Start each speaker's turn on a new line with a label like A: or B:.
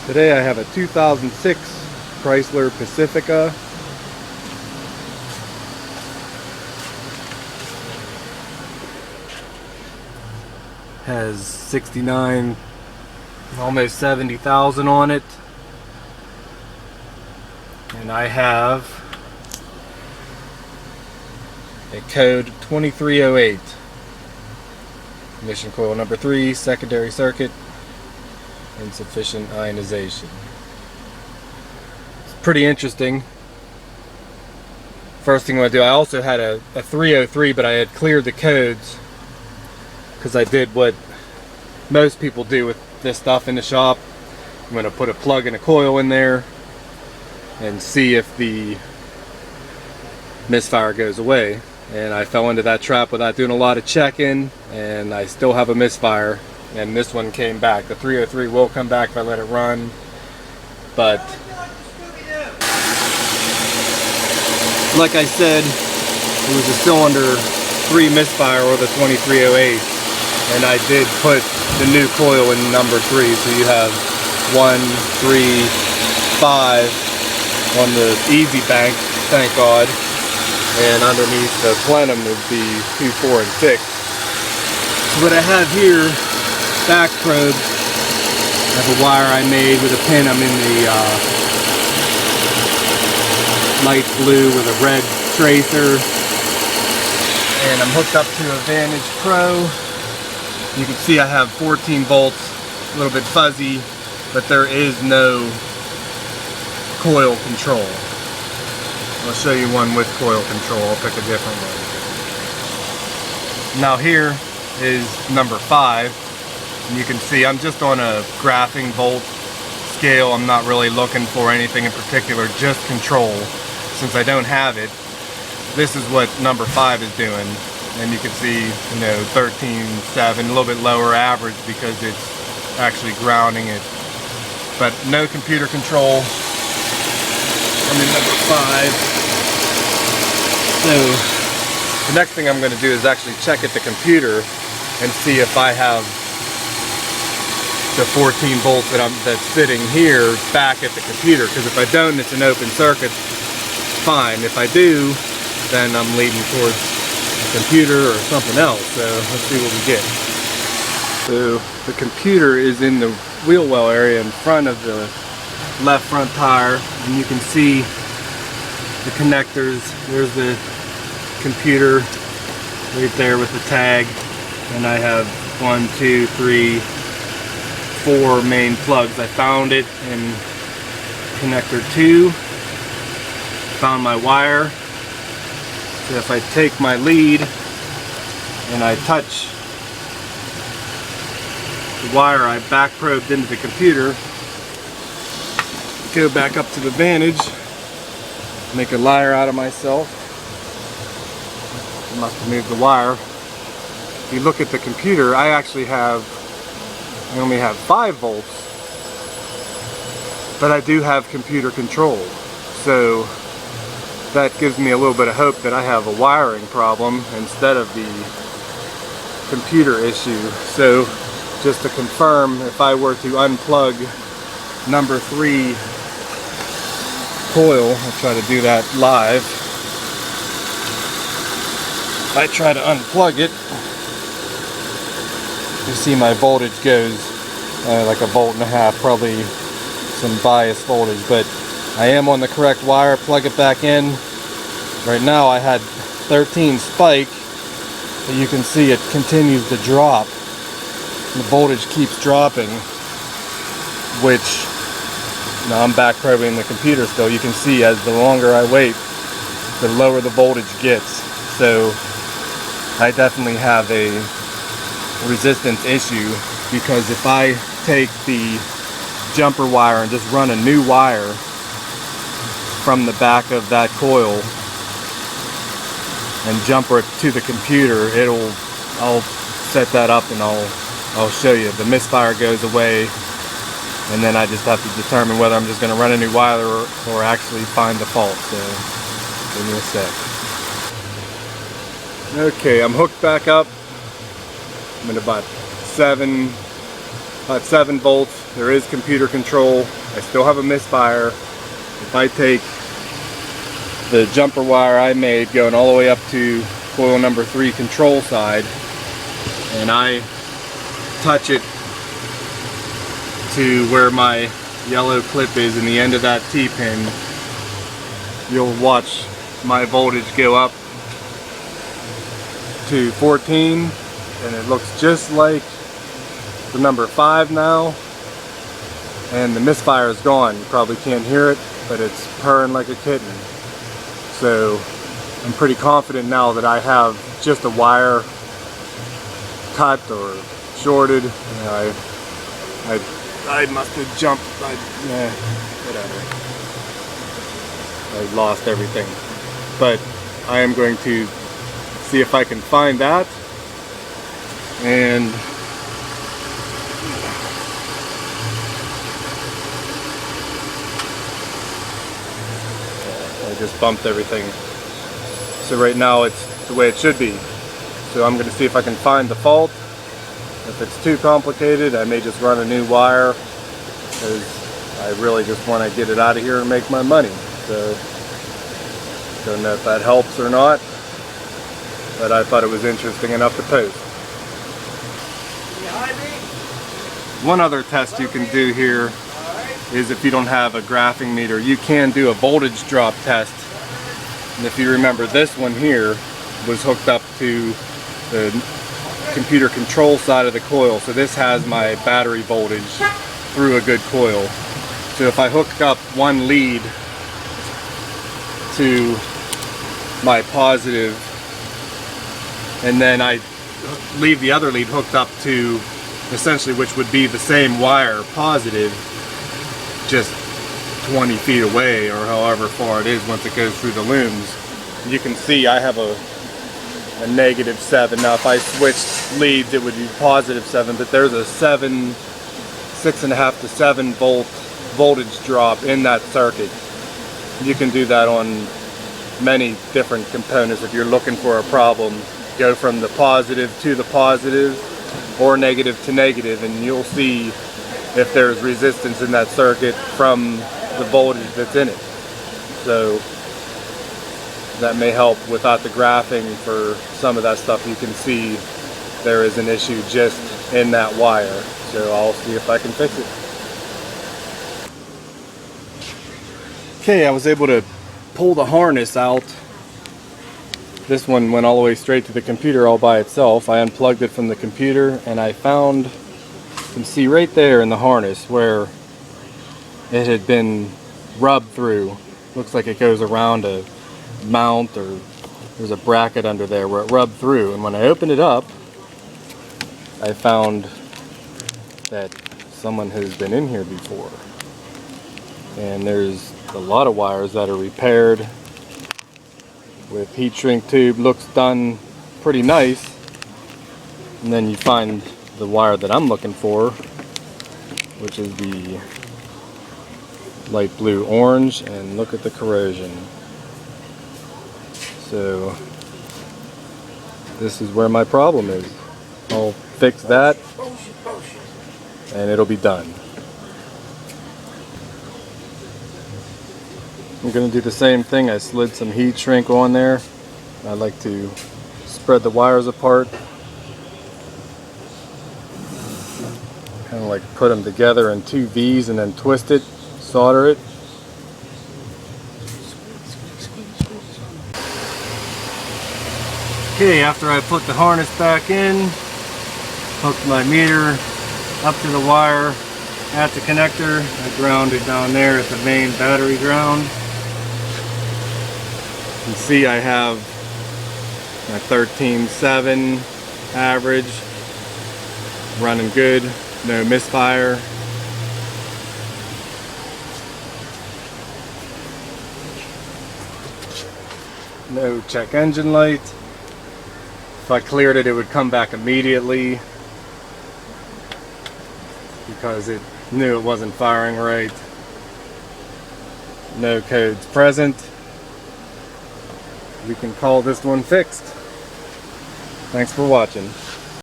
A: Today I have a 2006 Chrysler Pacifica. Has 69, almost 70,000 on it. And I have a code 2308. Ignition coil number 3, secondary circuit, insufficient ionization. It's pretty interesting. First thing I'm going to do, I also had a 303, but I had cleared the codes because I did what most people do with this stuff in the shop. I'm going to put a plug and a coil in there and see if the misfire goes away. And I fell into that trap without doing a lot of checking, and I still have a misfire, and this one came back. The 303 will come back if I let it run, but like I said, it was a cylinder 3 misfire, or the 2308, and I did put the new coil in number 3, so you have 1, 3, 5 on the easy bank, thank God. And underneath the plenum would be 2, 4, and 6. So what I have here, back probe. I have a wire I made with a pin. I'm in the light blue with a red tracer. And I'm hooked up to a Vantage Pro. You can see I have 14 volts, a little bit fuzzy, but there is no coil control. I'll show you one with coil control. I'll pick a different one. Now here is number 5. And you can see I'm just on a graphing volt scale. I'm not really looking for anything in particular, just control. Since I don't have it, this is what number 5 is doing. And you can see, you know, 13.7, a little bit lower average because it's actually grounding it. But no computer control. I'm in number 5. So the next thing I'm going to do is actually check at the computer and see if I have the 14 volts that's sitting here back at the computer. Because if I don't, it's an open circuit, fine. If I do, then I'm leading towards a computer or something else. So let's see what we get. So the computer is in the wheel well area in front of the left front tire, and you can see the connectors. There's the computer right there with the tag, and I have 1, 2, 3, 4 main plugs. I found it in connector 2. Found my wire. So if I take my lead and I touch the wire I back probed into the computer, go back up to the Vantage, make a liar out of myself. I must have moved the wire. If you look at the computer, I only have 5 volts, but I do have computer control. So that gives me a little bit of hope that I have a wiring problem instead of the computer issue. So just to confirm, if I were to unplug number 3 coil, I'll try to do that live. If I try to unplug it, you see my voltage goes like 1.5 volts, probably some bias voltage, but I am on the correct wire. Plug it back in. Right now I had 13 spike, but you can see it continues to drop. The voltage keeps dropping, which now I'm back probing the computer still. You can see as the longer I wait, the lower the voltage gets. So I definitely have a resistance issue, because if I take the jumper wire and just run a new wire from the back of that coil and jumper it to the computer, I'll set that up and I'll show you. The misfire goes away, and then I just have to determine whether I'm just going to run a new wire or actually find the fault. So give me a sec. Okay, I'm hooked back up. I'm at about 7 About 7 volts. There is computer control. I still have a misfire. If I take the jumper wire I made going all the way up to coil number 3 control side, and I touch it to where my yellow clip is in the end of that T-pin, you'll watch my voltage go up to 14, and it looks just like the number 5 now, and the misfire is gone. You probably can't hear it, but it's purring like a kitten. So I'm pretty confident now that I have just a wire cut or shorted. You know, I must have jumped. Whatever. I lost everything. But I am going to see if I can find that, and I just bumped everything. So right now it's the way it should be. So I'm going to see if I can find the fault. If it's too complicated, I may just run a new wire, because I really just want to get it out of here and make my money. So don't know if that helps or not, but I thought it was interesting enough to post. One other test you can do here is, if you don't have a graphing meter, you can do a voltage drop test. And if you remember, this one here was hooked up to the computer control side of the coil, so this has my battery voltage through a good coil. So if I hook up one lead to my positive, and then I leave the other lead hooked up to essentially, which would be the same wire, positive, just 20 feet away or however far it is once it goes through the looms, you can see I have a -7. Now if I switched leads it would be +7, but there's a 6.5 to 7 volt voltage drop in that circuit. You can do that on many different components. If you're looking for a problem, go from the positive to the positive or negative to negative, and you'll see if there's resistance in that circuit from the voltage that's in it. So that may help without the graphing. For some of that stuff you can see there is an issue just in that wire. So I'll see if I can fix it. Okay, I was able to pull the harness out. This one went all the way straight to the computer all by itself. I unplugged it from the computer, and I found, you can see right there in the harness where it had been rubbed through. Looks like it goes around a mount, or there's a bracket under there where it rubbed through. And when I opened it up, I found that someone has been in here before. And there's a lot of wires that are repaired with heat shrink tube. Looks done pretty nice. And then you find the wire that I'm looking for, which is the light blue orange, and look at the corrosion. So this is where my problem is. I'll fix that and it'll be done. I'm going to do the same thing. I slid some heat shrink on there. I like to spread the wires apart, kind of like put them together in 2 V's and then twist it, solder it. Okay, after I put the harness back in, hooked my meter up to the wire at the connector. I ground it down there at the main battery ground. You can see I have my 13.7 average, running good, no misfire. No check engine light. If I cleared it, it would come back immediately because it knew it wasn't firing right. No codes present. We can call this one fixed. Thanks for watching.